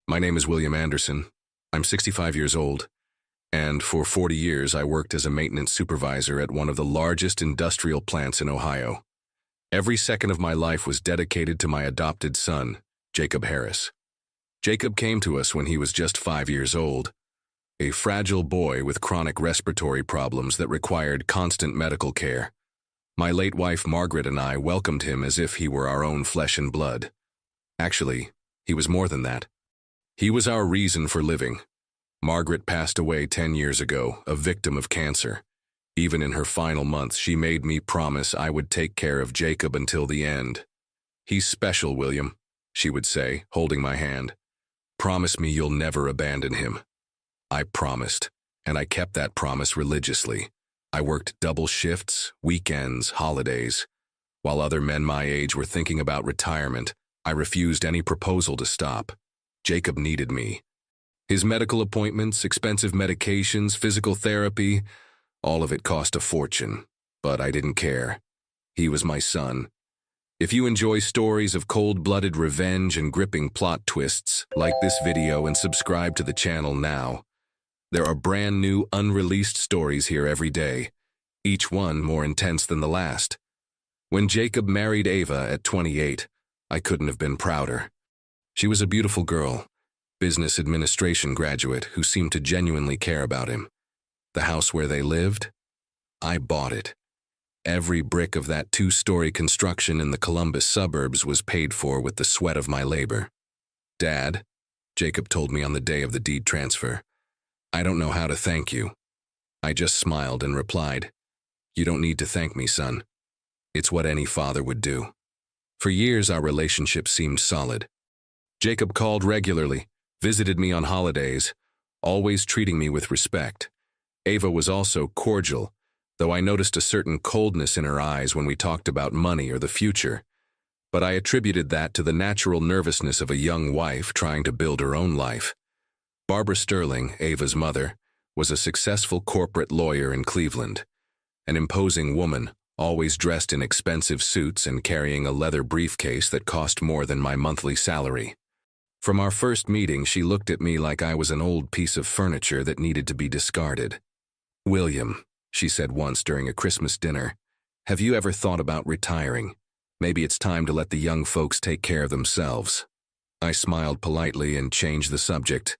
My name is William Anderson. I'm 65 years old, and for 40 years I worked as a maintenance supervisor at one of the largest industrial plants in Ohio. Every second of my life was dedicated to my adopted son, Jacob Harris. Jacob came to us when he was just 5 years old, a fragile boy with chronic respiratory problems that required constant medical care. My late wife Margaret and I welcomed him as if he were our own flesh and blood. Actually, he was more than that. He was our reason for living. Margaret passed away 10 years ago, a victim of cancer. Even in her final months, she made me promise I would take care of Jacob until the end. "He's special, William," she would say, holding my hand. "Promise me you'll never abandon him." I promised, and I kept that promise religiously. I worked double shifts, weekends, holidays. While other men my age were thinking about retirement, I refused any proposal to stop. Jacob needed me. His medical appointments, expensive medications, physical therapy, all of it cost a fortune, but I didn't care. He was my son. If you enjoy stories of cold-blooded revenge and gripping plot twists, like this video and subscribe to the channel now. There are brand new, unreleased stories here every day, each one more intense than the last. When Jacob married Ava at 28, I couldn't have been prouder. She was a beautiful girl, business administration graduate who seemed to genuinely care about him. The house where they lived? I bought it. Every brick of that 2-story construction in the Columbus suburbs was paid for with the sweat of my labor. "Dad," Jacob told me on the day of the deed transfer, "I don't know how to thank you." I just smiled and replied, "You don't need to thank me, son. It's what any father would do." For years, our relationship seemed solid. Jacob called regularly, visited me on holidays, always treating me with respect. Ava was also cordial, though I noticed a certain coldness in her eyes when we talked about money or the future. But I attributed that to the natural nervousness of a young wife trying to build her own life. Barbara Sterling, Ava's mother, was a successful corporate lawyer in Cleveland. An imposing woman, always dressed in expensive suits and carrying a leather briefcase that cost more than my monthly salary. From our first meeting, she looked at me like I was an old piece of furniture that needed to be discarded. "William," she said once during a Christmas dinner, "have you ever thought about retiring? Maybe it's time to let the young folks take care of themselves." I smiled politely and changed the subject,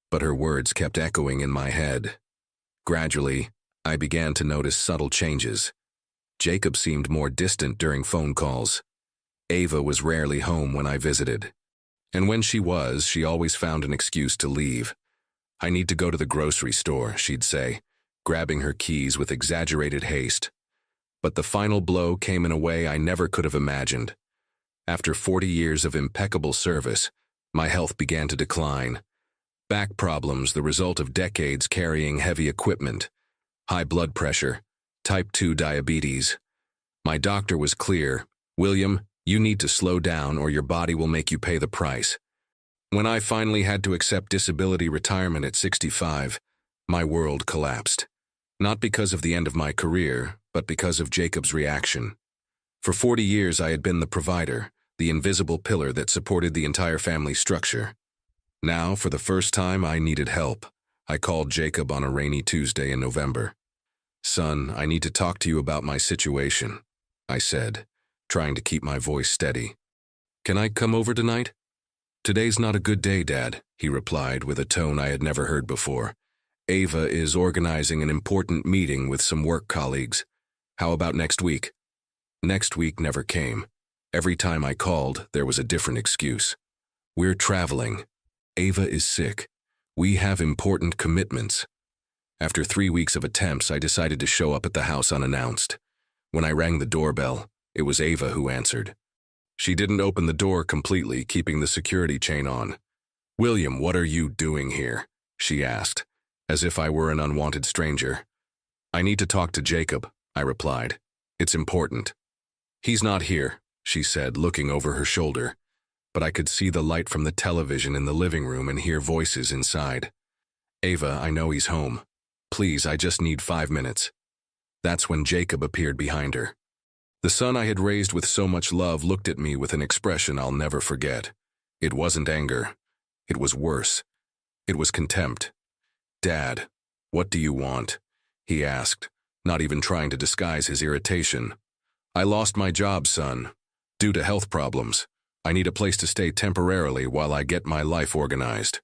but her words kept echoing in my head. Gradually, I began to notice subtle changes. Jacob seemed more distant during phone calls. Ava was rarely home when I visited. And when she was, she always found an excuse to leave. "I need to go to the grocery store," she'd say, grabbing her keys with exaggerated haste. But the final blow came in a way I never could have imagined. After 40 years of impeccable service, my health began to decline. Back problems, the result of decades carrying heavy equipment, high blood pressure, type 2 diabetes. My doctor was clear, "William, you need to slow down or your body will make you pay the price." When I finally had to accept disability retirement at 65, my world collapsed. Not because of the end of my career, but because of Jacob's reaction. For 40 years I had been the provider, the invisible pillar that supported the entire family structure. Now, for the first time, I needed help. I called Jacob on a rainy Tuesday in November. "Son, I need to talk to you about my situation," I said, trying to keep my voice steady. "Can I come over tonight?" "Today's not a good day, Dad," he replied with a tone I had never heard before. "Ava is organizing an important meeting with some work colleagues. How about next week?" Next week never came. Every time I called, there was a different excuse. "We're traveling. Ava is sick. We have important commitments." After 3 weeks of attempts, I decided to show up at the house unannounced. When I rang the doorbell, it was Ava who answered. She didn't open the door completely, keeping the security chain on. "William, what are you doing here?" she asked, as if I were an unwanted stranger. "I need to talk to Jacob," I replied. "It's important." "He's not here," she said, looking over her shoulder. But I could see the light from the television in the living room and hear voices inside. "Ava, I know he's home. Please, I just need 5 minutes." That's when Jacob appeared behind her. The son I had raised with so much love looked at me with an expression I'll never forget. It wasn't anger. It was worse. It was contempt. "Dad, what do you want?" he asked, not even trying to disguise his irritation. "I lost my job, son. Due to health problems. I need a place to stay temporarily while I get my life organized."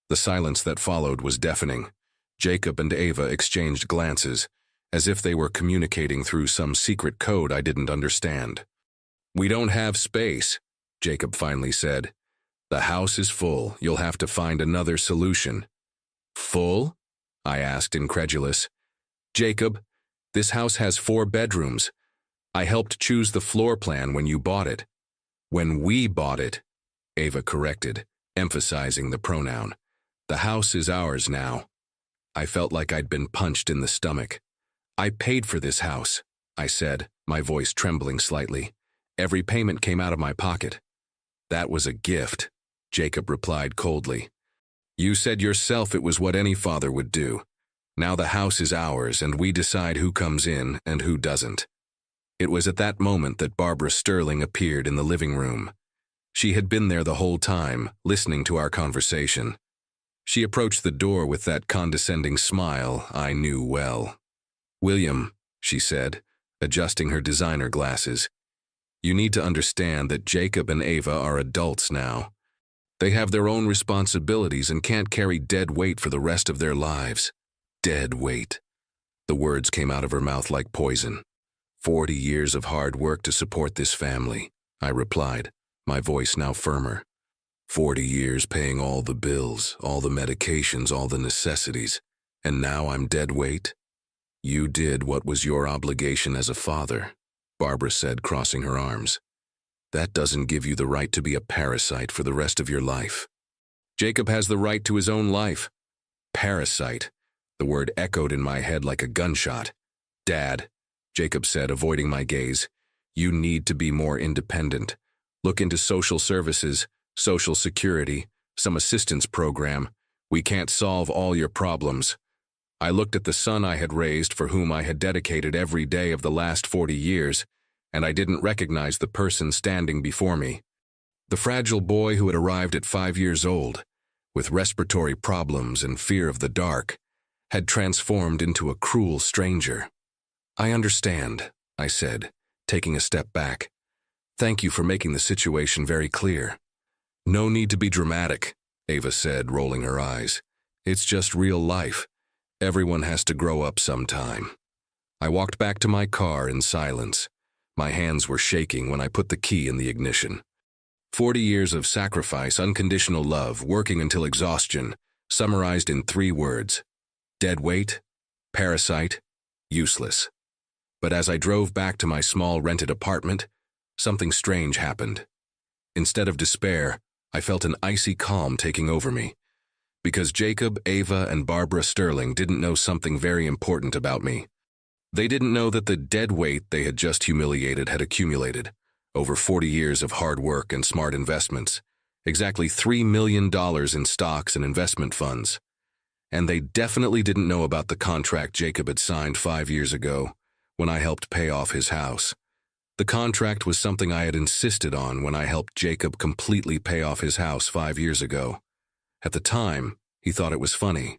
The silence that followed was deafening. Jacob and Ava exchanged glances, as if they were communicating through some secret code I didn't understand. "We don't have space," Jacob finally said. "The house is full. You'll have to find another solution." "Full?" I asked, incredulous. "Jacob, this house has 4 bedrooms. I helped choose the floor plan when you bought it." "When we bought it," Ava corrected, emphasizing the pronoun. "The house is ours now." I felt like I'd been punched in the stomach. "I paid for this house," I said, my voice trembling slightly. "Every payment came out of my pocket." "That was a gift," Jacob replied coldly. "You said yourself it was what any father would do. Now the house is ours and we decide who comes in and who doesn't." It was at that moment that Barbara Sterling appeared in the living room. She had been there the whole time, listening to our conversation. She approached the door with that condescending smile I knew well. "William," she said, adjusting her designer glasses, "you need to understand that Jacob and Ava are adults now. They have their own responsibilities and can't carry dead weight for the rest of their lives." Dead weight. The words came out of her mouth like poison. 40 years of hard work to support this family, I replied, my voice now firmer. 40 years paying all the bills, all the medications, all the necessities, and now I'm dead weight? "You did what was your obligation as a father," Barbara said, crossing her arms. "That doesn't give you the right to be a parasite for the rest of your life." "Jacob has the right to his own life." Parasite. The word echoed in my head like a gunshot. "Dad," Jacob said, avoiding my gaze, "you need to be more independent. Look into social services, Social Security, some assistance program. We can't solve all your problems." I looked at the son I had raised, for whom I had dedicated every day of the last 40 years, and I didn't recognize the person standing before me. The fragile boy who had arrived at 5 years old, with respiratory problems and fear of the dark, had transformed into a cruel stranger. "I understand," I said, taking a step back. "Thank you for making the situation very clear." "No need to be dramatic," Ava said, rolling her eyes. "It's just real life. Everyone has to grow up sometime." I walked back to my car in silence. My hands were shaking when I put the key in the ignition. 40 years of sacrifice, unconditional love, working until exhaustion, summarized in 3 words. Dead weight, parasite, useless. But as I drove back to my small rented apartment, something strange happened. Instead of despair, I felt an icy calm taking over me. Because Jacob, Ava, and Barbara Sterling didn't know something very important about me. They didn't know that the dead weight they had just humiliated had accumulated, over 40 years of hard work and smart investments, exactly $3 million in stocks and investment funds. And they definitely didn't know about the contract Jacob had signed 5 years ago, when I helped pay off his house. The contract was something I had insisted on when I helped Jacob completely pay off his house 5 years ago. At the time, he thought it was funny.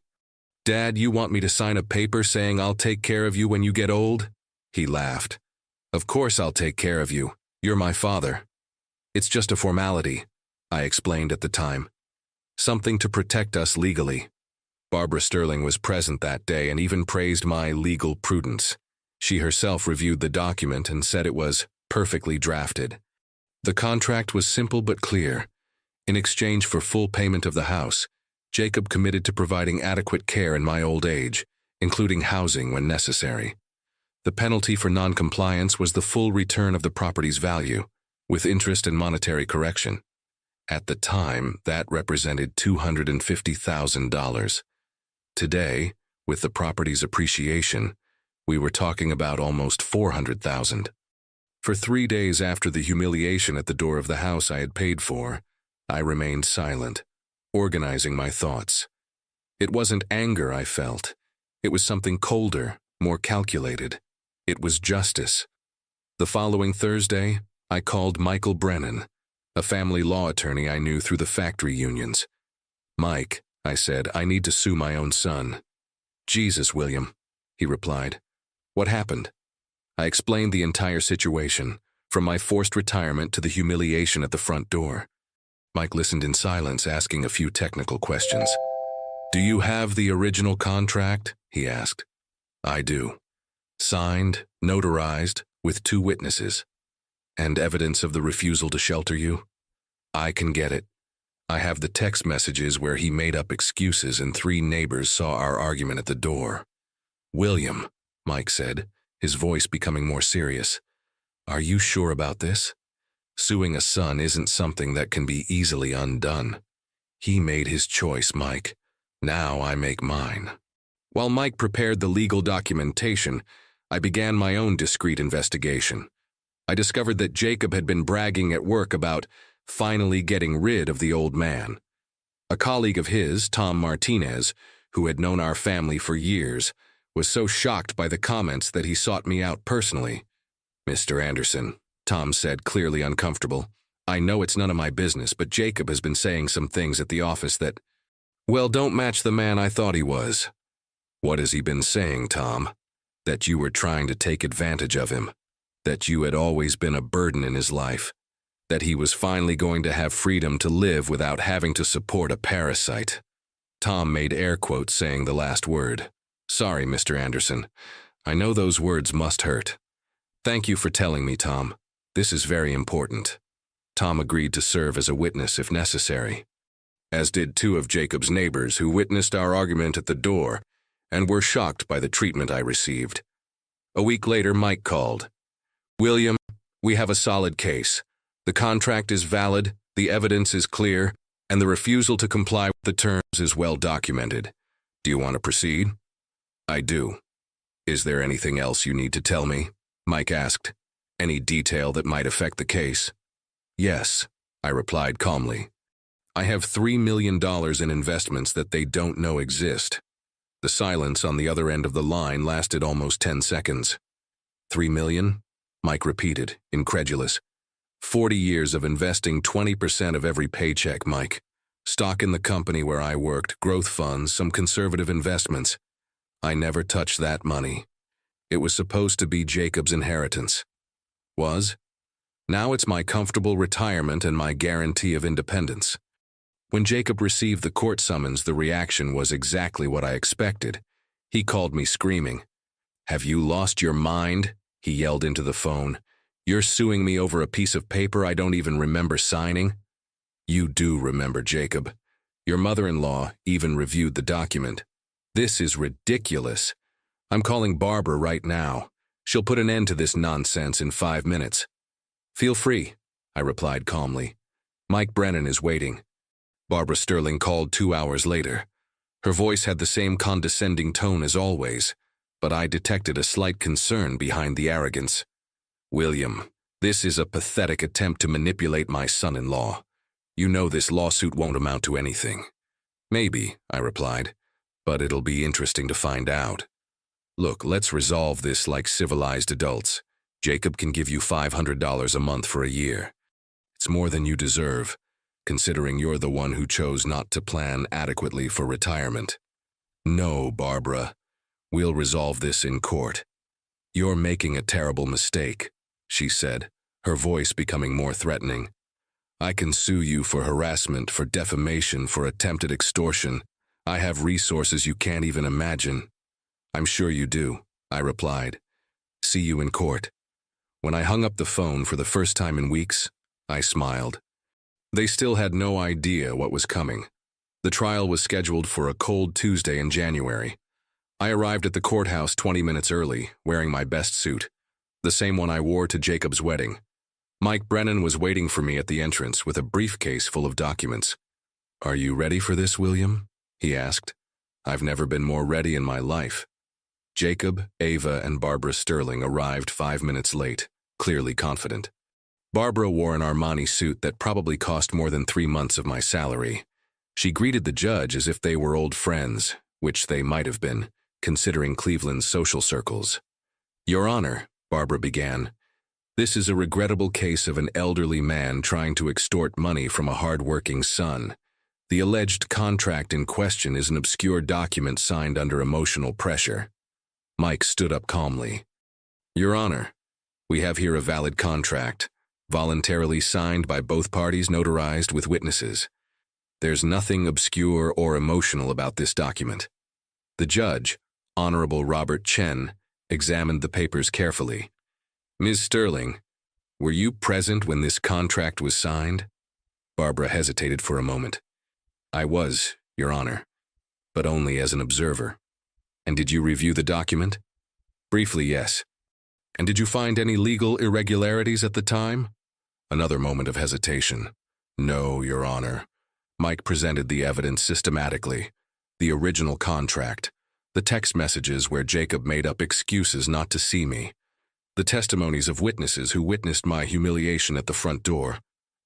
"Dad, you want me to sign a paper saying I'll take care of you when you get old?" He laughed. "Of course I'll take care of you. You're my father." "It's just a formality," I explained at the time. "Something to protect us legally." Barbara Sterling was present that day and even praised my legal prudence. She herself reviewed the document and said it was perfectly drafted. The contract was simple but clear. In exchange for full payment of the house, Jacob committed to providing adequate care in my old age, including housing when necessary. The penalty for non-compliance was the full return of the property's value, with interest and monetary correction. At the time, that represented $250,000. Today, with the property's appreciation, we were talking about almost $400,000. For 3 days after the humiliation at the door of the house I had paid for, I remained silent, organizing my thoughts. It wasn't anger I felt. It was something colder, more calculated. It was justice. The following Thursday, I called Michael Brennan, a family law attorney I knew through the factory unions. "Mike," I said, "I need to sue my own son." "Jesus, William," he replied. "What happened?" I explained the entire situation, from my forced retirement to the humiliation at the front door. Mike listened in silence, asking a few technical questions. "Do you have the original contract?" he asked. "I do. Signed, notarized, with 2 witnesses. And evidence of the refusal to shelter you?" "I can get it. I have the text messages where he made up excuses and 3 neighbors saw our argument at the door." "William," Mike said, his voice becoming more serious, "are you sure about this? Suing a son isn't something that can be easily undone. He made his choice, Mike. Now I make mine." While Mike prepared the legal documentation, I began my own discreet investigation. I discovered that Jacob had been bragging at work about finally getting rid of the old man. A colleague of his, Tom Martinez, who had known our family for years, was so shocked by the comments that he sought me out personally. "Mr. Anderson," Tom said, clearly uncomfortable, "I know it's none of my business, but Jacob has been saying some things at the office that, well, don't match the man I thought he was." "What has he been saying, Tom?" "That you were trying to take advantage of him. That you had always been a burden in his life. That he was finally going to have freedom to live without having to support a parasite." Tom made air quotes saying the last word. "Sorry, Mr. Anderson. I know those words must hurt. Thank you for telling me, Tom. This is very important." Tom agreed to serve as a witness if necessary, as did 2 of Jacob's neighbors who witnessed our argument at the door and were shocked by the treatment I received. A week later, Mike called. "William, we have a solid case. The contract is valid, the evidence is clear, and the refusal to comply with the terms is well documented. Do you want to proceed?" "I do." "Is there anything else you need to tell me?" Mike asked. "Any detail that might affect the case?" "Yes," I replied calmly. "I have $3 million in investments that they don't know exist." The silence on the other end of the line lasted almost 10 seconds. "$3 million?" Mike repeated, incredulous. 40 years of investing 20% of every paycheck, Mike. Stock in the company where I worked, growth funds, some conservative investments. I never touched that money. It was supposed to be Jacob's inheritance. Was? Now it's my comfortable retirement and my guarantee of independence." When Jacob received the court summons, the reaction was exactly what I expected. He called me screaming. "Have you lost your mind?" he yelled into the phone. "You're suing me over a piece of paper I don't even remember signing?" "You do remember, Jacob. Your mother-in-law even reviewed the document. This is ridiculous. I'm calling Barbara right now. She'll put an end to this nonsense in 5 minutes." "Feel free," I replied calmly. "Mike Brennan is waiting." Barbara Sterling called 2 hours later. Her voice had the same condescending tone as always, but I detected a slight concern behind the arrogance. "William, this is a pathetic attempt to manipulate my son-in-law. You know this lawsuit won't amount to anything." "Maybe," I replied, "but it'll be interesting to find out. Look, let's resolve this like civilized adults. Jacob can give you $500 a month for a year. It's more than you deserve, considering you're the one who chose not to plan adequately for retirement." "No, Barbara. We'll resolve this in court." "You're making a terrible mistake," she said, her voice becoming more threatening. "I can sue you for harassment, for defamation, for attempted extortion. I have resources you can't even imagine." "I'm sure you do," I replied. "See you in court." When I hung up the phone for the first time in weeks, I smiled. They still had no idea what was coming. The trial was scheduled for a cold Tuesday in January. I arrived at the courthouse 20 minutes early, wearing my best suit, the same one I wore to Jacob's wedding. Mike Brennan was waiting for me at the entrance with a briefcase full of documents. "Are you ready for this, William?" he asked. "I've never been more ready in my life." Jacob, Ava, and Barbara Sterling arrived 5 minutes late, clearly confident. Barbara wore an Armani suit that probably cost more than 3 months of my salary. She greeted the judge as if they were old friends, which they might have been, considering Cleveland's social circles. "Your Honor," Barbara began, "this is a regrettable case of an elderly man trying to extort money from a hard-working son. The alleged contract in question is an obscure document signed under emotional pressure. Mike stood up calmly. Your Honor, we have here a valid contract, voluntarily signed by both parties, notarized with witnesses. There's nothing obscure or emotional about this document. The judge, Honorable Robert Chen, examined the papers carefully. Ms. Sterling, were you present when this contract was signed? Barbara hesitated for a moment. I was, Your Honor, but only as an observer. And did you review the document? Briefly, yes. And did you find any legal irregularities at the time? Another moment of hesitation. No, Your Honor. Mike presented the evidence systematically. The original contract, the text messages where Jacob made up excuses not to see me, the testimonies of witnesses who witnessed my humiliation at the front door,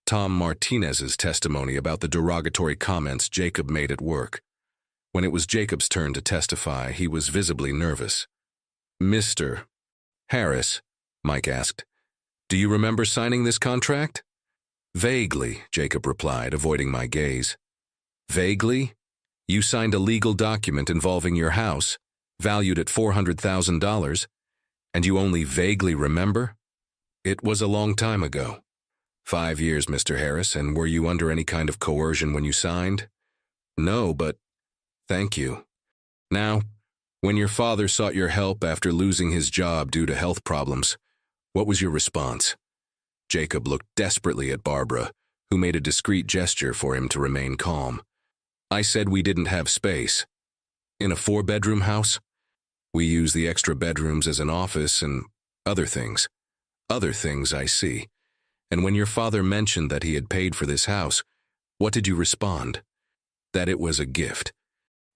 Tom Martinez's testimony about the derogatory comments Jacob made at work. When it was Jacob's turn to testify, he was visibly nervous. Mr. Harris, Mike asked, do you remember signing this contract? Vaguely, Jacob replied, avoiding my gaze. Vaguely? You signed a legal document involving your house, valued at $400,000, and you only vaguely remember? It was a long time ago. 5 years, Mr. Harris, and were you under any kind of coercion when you signed? No, but thank you. Now, when your father sought your help after losing his job due to health problems, what was your response? Jacob looked desperately at Barbara, who made a discreet gesture for him to remain calm. I said we didn't have space. In a 4-bedroom house? We use the extra bedrooms as an office and other things. Other things, I see. And when your father mentioned that he had paid for this house, what did you respond? That it was a gift.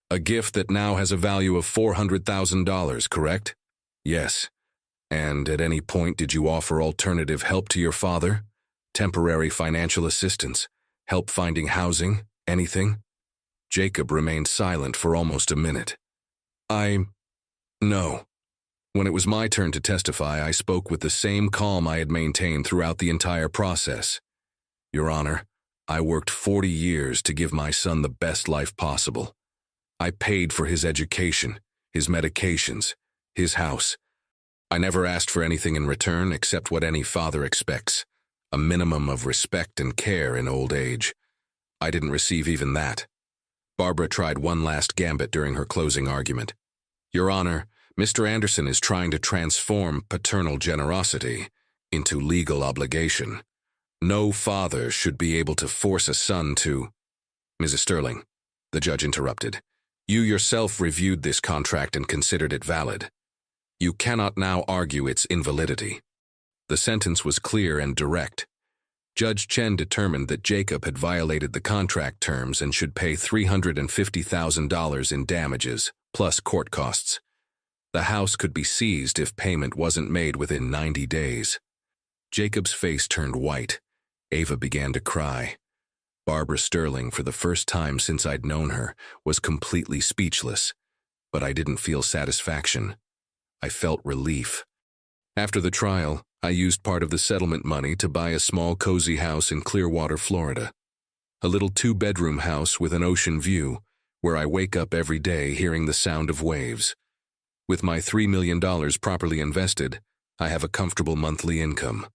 A gift that now has a value of $400,000, correct? Yes. And at any point did you offer alternative help to your father? Temporary financial assistance? Help finding housing? Anything? Jacob remained silent for almost a minute. No. When it was my turn to testify, I spoke with the same calm I had maintained throughout the entire process. Your Honor, I worked 40 years to give my son the best life possible. I paid for his education, his medications, his house. I never asked for anything in return except what any father expects, a minimum of respect and care in old age. I didn't receive even that. Barbara tried one last gambit during her closing argument. Your Honor, Mr. Anderson is trying to transform paternal generosity into legal obligation. No father should be able to force a son to— Mrs. Sterling, the judge interrupted. You yourself reviewed this contract and considered it valid. You cannot now argue its invalidity. The sentence was clear and direct. Judge Chen determined that Jacob had violated the contract terms and should pay $350,000 in damages, plus court costs. The house could be seized if payment wasn't made within 90 days. Jacob's face turned white. Ava began to cry. Barbara Sterling, for the first time since I'd known her, was completely speechless. But I didn't feel satisfaction. I felt relief. After the trial, I used part of the settlement money to buy a small cozy house in Clearwater, Florida. A little 2-bedroom house with an ocean view, where I wake up every day hearing the sound of waves. With my $3 million properly invested, I have a comfortable monthly income.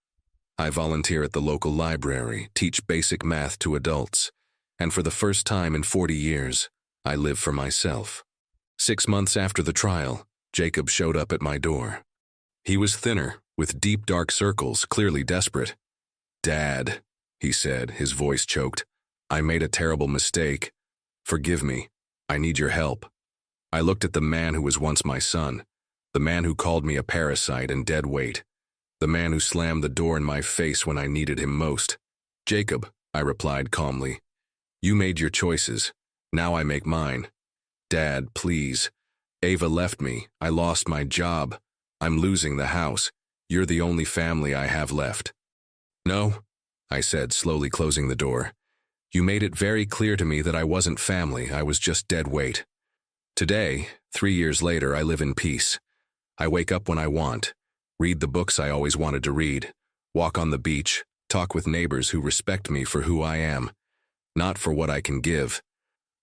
I volunteer at the local library, teach basic math to adults, and for the first time in 40 years, I live for myself. 6 months after the trial, Jacob showed up at my door. He was thinner, with deep dark circles, clearly desperate. Dad, he said, his voice choked. I made a terrible mistake. Forgive me. I need your help. I looked at the man who was once my son, the man who called me a parasite and dead weight, the man who slammed the door in my face when I needed him most. Jacob, I replied calmly, you made your choices. Now I make mine. Dad, please. Ava left me. I lost my job. I'm losing the house. You're the only family I have left. No, I said, slowly closing the door. You made it very clear to me that I wasn't family. I was just dead weight. Today, 3 years later, I live in peace. I wake up when I want, read the books I always wanted to read, walk on the beach, talk with neighbors who respect me for who I am. not for what I can give.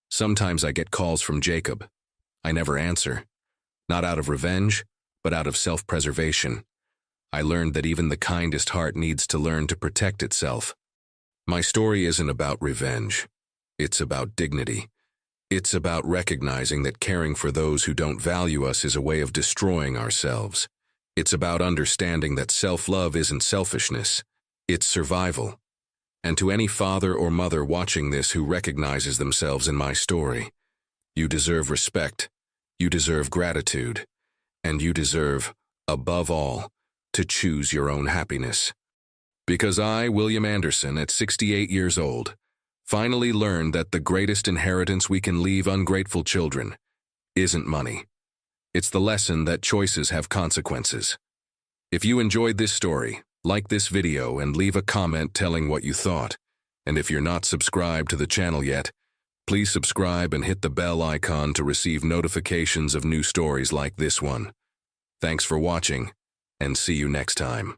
Sometimes I get calls from Jacob. I never answer, not out of revenge, but out of self-preservation. I learned that even the kindest heart needs to learn to protect itself. My story isn't about revenge. It's about dignity. It's about recognizing that caring for those who don't value us is a way of destroying ourselves. It's about understanding that self-love isn't selfishness. It's survival. And to any father or mother watching this who recognizes themselves in my story, you deserve respect, you deserve gratitude, and you deserve, above all, to choose your own happiness. Because I, William Anderson, at 68 years old, finally learned that the greatest inheritance we can leave ungrateful children isn't money. It's the lesson that choices have consequences. If you enjoyed this story, like this video and leave a comment telling what you thought. And if you're not subscribed to the channel yet, please subscribe and hit the bell icon to receive notifications of new stories like this one. Thanks for watching, and see you next time.